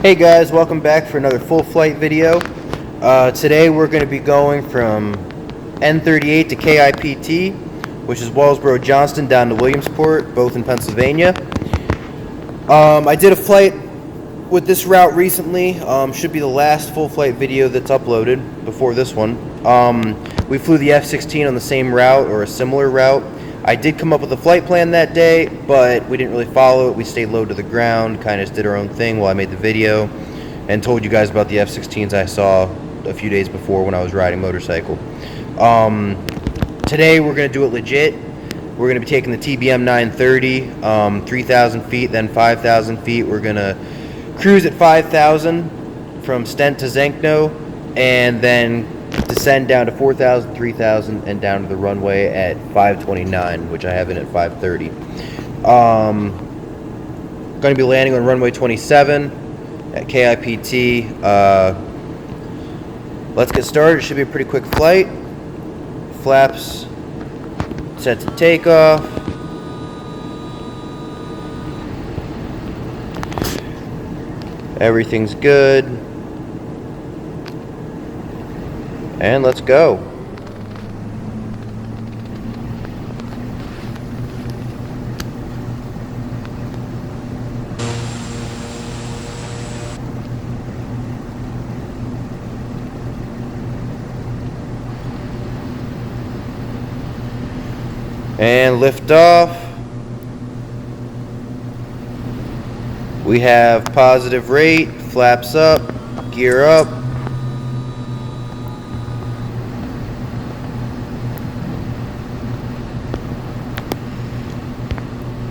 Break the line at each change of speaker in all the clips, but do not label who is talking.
Hey guys, welcome back for another full flight video. Today we're going to be going from N38 to KIPT, which is Wellsboro Johnston, down to Williamsport, both in Pennsylvania. I did a flight with this route recently. Should be the last full flight video that's uploaded before this one. We flew the F-16 on the same route, or a similar route. I did come up with a flight plan that day, but we didn't really follow it. We stayed low to the ground, kind of just did our own thing while I made the video, and told you guys about the F-16s I saw a few days before when I was riding motorcycle. Today we're going to do it legit. We're going to be taking the TBM-930, 3,000 feet, then 5,000 feet. We're going to cruise at 5,000 from Stent to Zenkno, and then descend down to 4,000, 3,000, and down to the runway at 529, which I have in at 530. Going to be landing on runway 27 at KIPT. Let's get started. It should be a pretty quick flight. Flaps set to takeoff. Everything's good. And let's go. And lift off. We have positive rate, flaps up, gear up.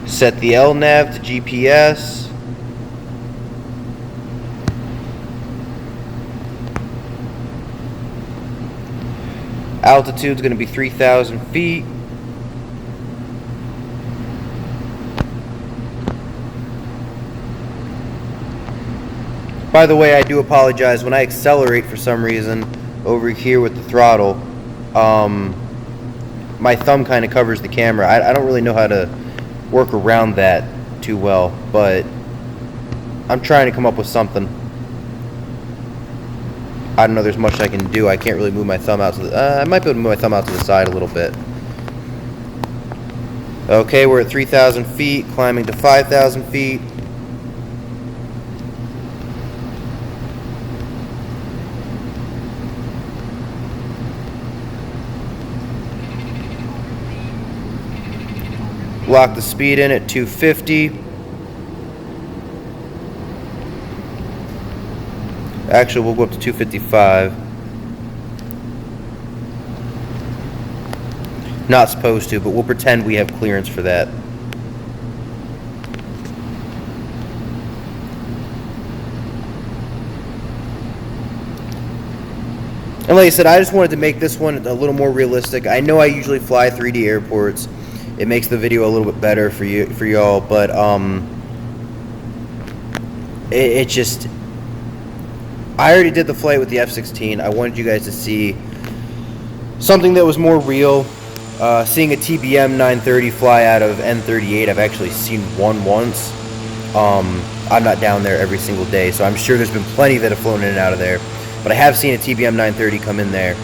Set the LNAV to GPS. Altitude's going to be 3,000 feet. By the way, I do apologize. When I accelerate for some reason over here with the throttle, my thumb kind of covers the camera. I don't really know how to work around that too well, but I'm trying to come up with something. I don't know there's much I can do. I can't really move my thumb out to the I might be able to move my thumb out to the side a little bit. Okay, we're at 3,000 feet, climbing to 5,000 feet. Lock the speed in at 250. Actually, we'll go up to 255. Not supposed to, but we'll pretend we have clearance for that. And like I said, I just wanted to make this one a little more realistic. I know I usually fly 3D airports. It makes the video a little bit better for y'all, but it just, I already did the flight with the F-16. I wanted you guys to see something that was more real. Seeing a TBM-930 fly out of N38, I've actually seen one once. I'm not down there every single day, so I'm sure there's been plenty that have flown in and out of there, but I have seen a TBM-930 come in there.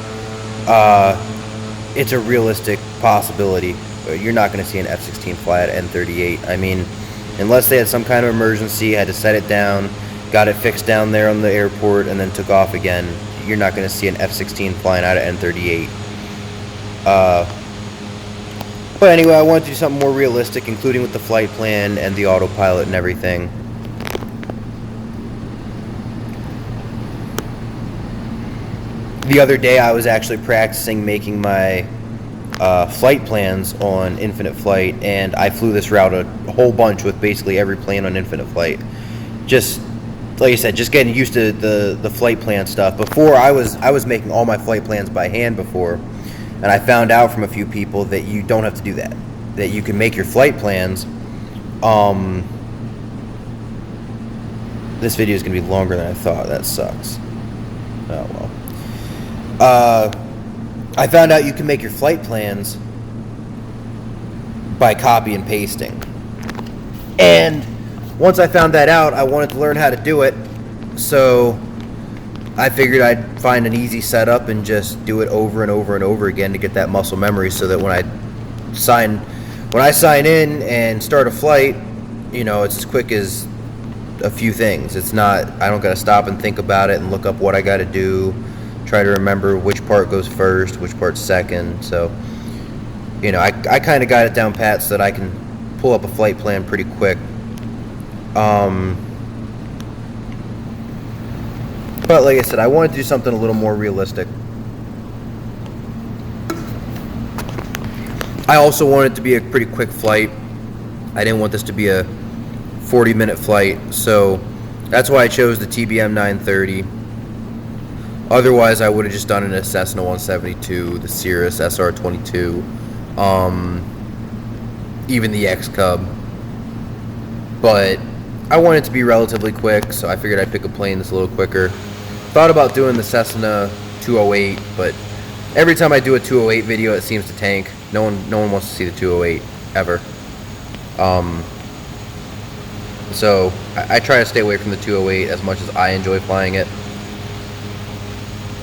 It's a realistic possibility. You're not going to see an F-16 fly at N38. I mean, unless they had some kind of emergency, had to set it down, got it fixed down there on the airport, and then took off again, you're not going to see an F-16 flying out of N38. But anyway, I wanted to do something more realistic, including with the flight plan and the autopilot and everything. The other day, I was actually practicing making my flight plans on Infinite Flight, and I flew this route a whole bunch with basically every plane on Infinite Flight. Just like I said, just getting used to the flight plan stuff. Before, I was making all my flight plans by hand before, and I found out from a few people that you don't have to do that. That you can make your flight plans. This video is going to be longer than I thought. That sucks. Oh well. I found out you can make your flight plans by copy and pasting. And once I found that out, I wanted to learn how to do it. So I figured I'd find an easy setup and just do it over and over and over again to get that muscle memory, so that when I sign in and start a flight, you know, it's as quick as a few things. It's not, I don't got to stop and think about it and look up what I got to do, try to remember which part goes first, which part's second. So, you know, I kind of got it down pat so that I can pull up a flight plan pretty quick. But like I said, I wanted to do something a little more realistic. I also wanted it to be a pretty quick flight. I didn't want this to be a 40-minute flight, so that's why I chose the TBM-930. Otherwise, I would have just done it in a Cessna 172, the Cirrus SR-22, even the X-Cub. But I wanted it to be relatively quick, so I figured I'd pick a plane that's a little quicker. Thought about doing the Cessna 208, but every time I do a 208 video, it seems to tank. No one wants to see the 208 ever. So I try to stay away from the 208 as much as I enjoy flying it.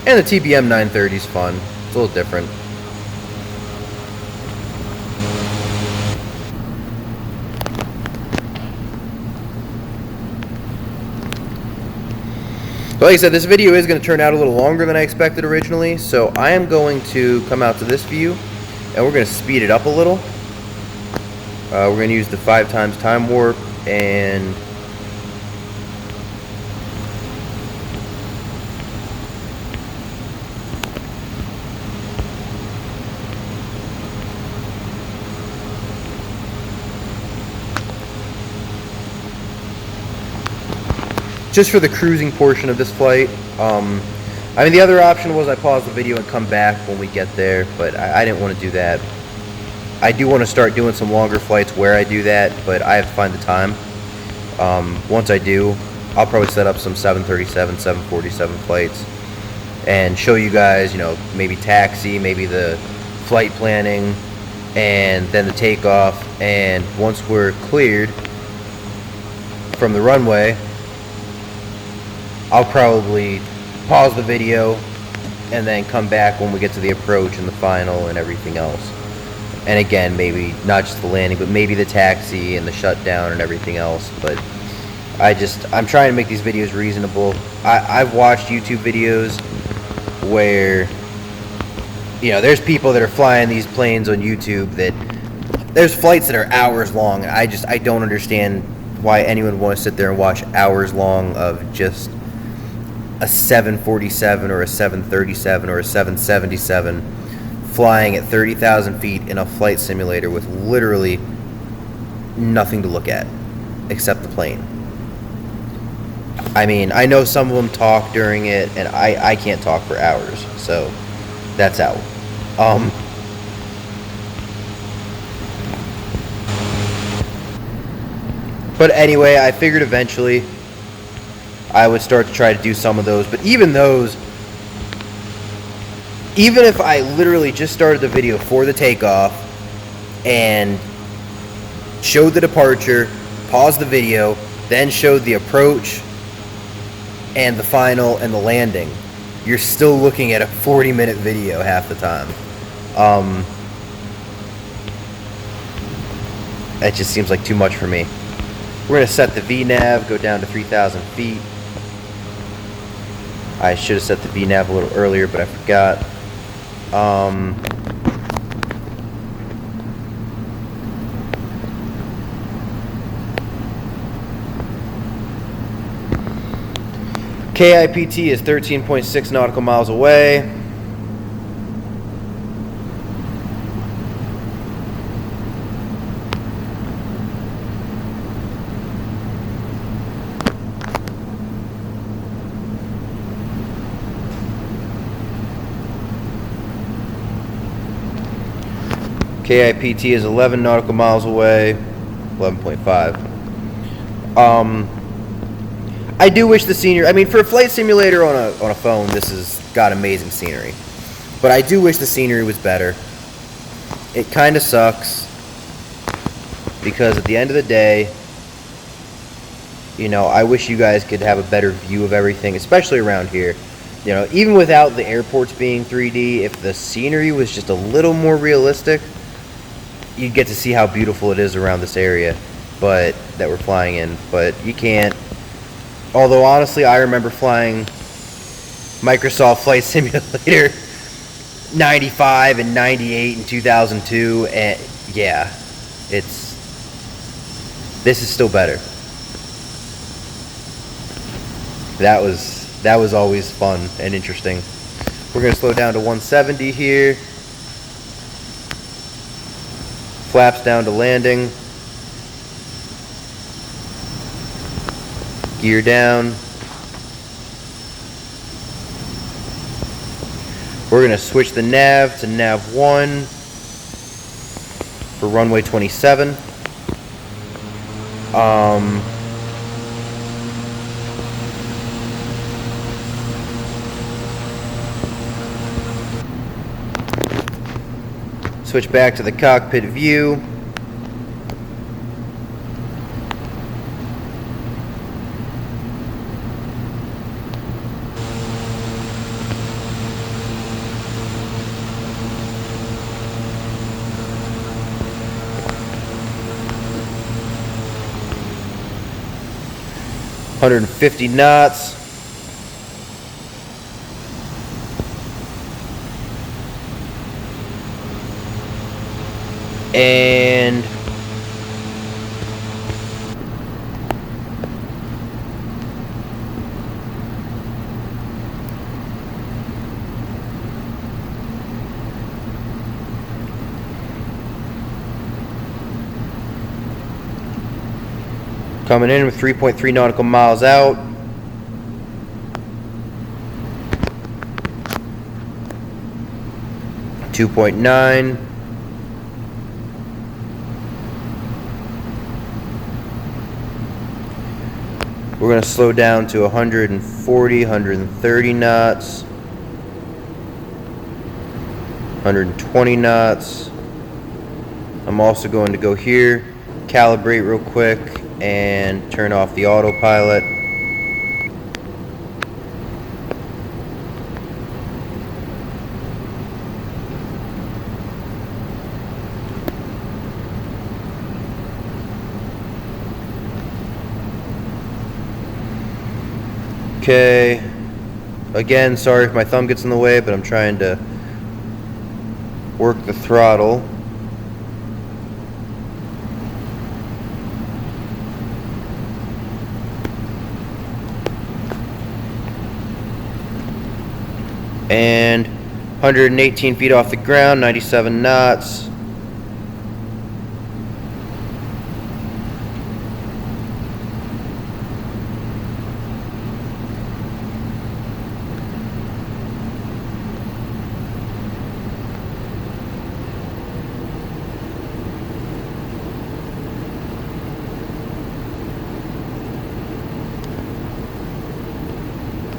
And the TBM-930 is fun. It's a little different. But like I said, this video is going to turn out a little longer than I expected originally, so I am going to come out to this view, and we're going to speed it up a little. We're going to use the 5x time warp, and just for the cruising portion of this flight. I mean, the other option was I pause the video and come back when we get there, but I didn't want to do that. I do want to start doing some longer flights where I do that, but I have to find the time. Once I do, I'll probably set up some 737, 747 flights and show you guys, you know, maybe taxi, maybe the flight planning, and then the takeoff. And once we're cleared from the runway, I'll probably pause the video and then come back when we get to the approach and the final and everything else. And again, maybe not just the landing, but maybe the taxi and the shutdown and everything else. But I'm trying to make these videos reasonable. I've watched YouTube videos where, you know, there's people that are flying these planes on YouTube that there's flights that are hours long. And I don't understand why anyone would want to sit there and watch hours long of just a 747 or a 737 or a 777 flying at 30,000 feet in a flight simulator with literally nothing to look at except the plane. I mean, I know some of them talk during it, and I can't talk for hours, so that's out. But anyway, I figured eventually I would start to try to do some of those, but even those, even if I literally just started the video for the takeoff and showed the departure, paused the video, then showed the approach and the final and the landing, you're still looking at a 40-minute video half the time. That just seems like too much for me. We're going to set the VNAV, go down to 3,000 feet. I should have set the VNAV a little earlier, but I forgot. KIPT is 13.6 nautical miles away. KIPT is 11 nautical miles away, 11.5. I do wish the scenery, I mean, for a flight simulator on a phone, this has got amazing scenery. But I do wish the scenery was better. It kind of sucks because at the end of the day, You know, I wish you guys could have a better view of everything, especially around here. You know, even without the airports being 3D, if the scenery was just a little more realistic, you'd get to see how beautiful it is around this area, but that we're flying in. But you can't. Although honestly, I remember flying Microsoft Flight Simulator 95 and 98 and 2002, and yeah, this is still better. That was always fun and interesting. We're gonna slow down to 170 here. Flaps down to landing. Gear down. We're gonna switch the nav to nav 1 for runway 27. Switch back to the cockpit view. $150 knots. And coming in with 3.3 nautical miles out. $2.9. We're going to slow down to 140, 130 knots, 120 knots. I'm also going to go here, calibrate real quick, and turn off the autopilot. Okay, again, sorry if my thumb gets in the way, but I'm trying to work the throttle. And 118 feet off the ground, 97 knots.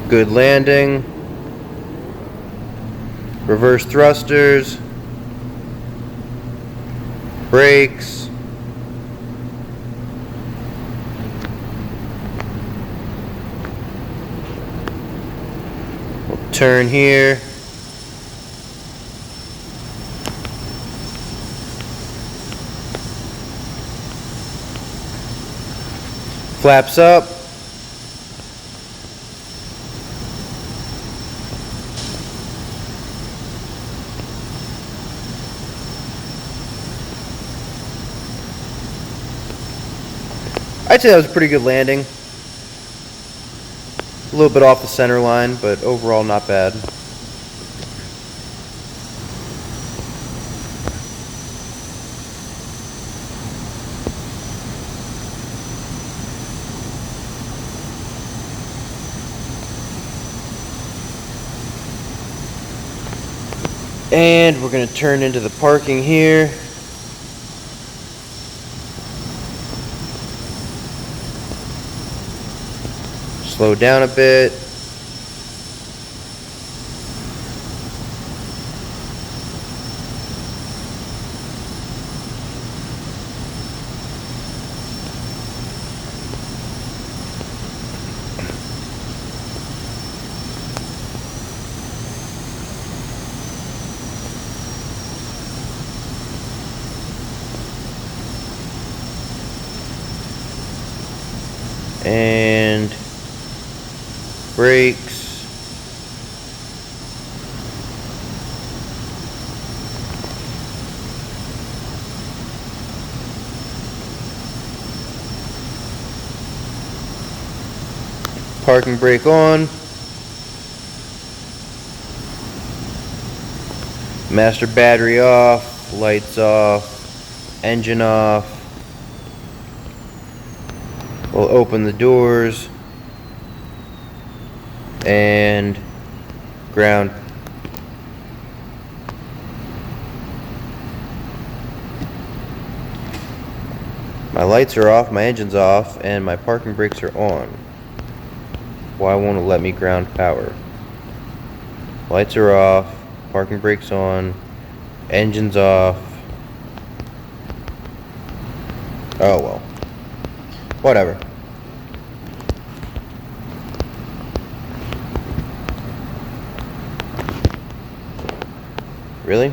Good landing. Reverse thrusters. Brakes. We'll turn here. Flaps up. I'd say that was a pretty good landing. A little bit off the center line, but overall not bad. And we're going to turn into the parking here. Slow down a bit. and brakes. Parking brake on. Master battery off, lights off, engine off. We'll open the doors and ground. My lights are off, my engine's off, and my parking brakes are on. Why won't it let me ground power? Lights are off, parking brakes on, engine's off. Oh well. Whatever. Really?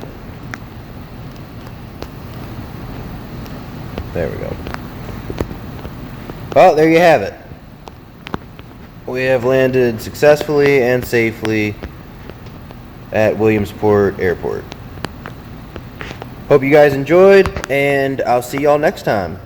There we go. Well, there you have it. We have landed successfully and safely at Williamsport Airport. Hope you guys enjoyed, and I'll see y'all next time.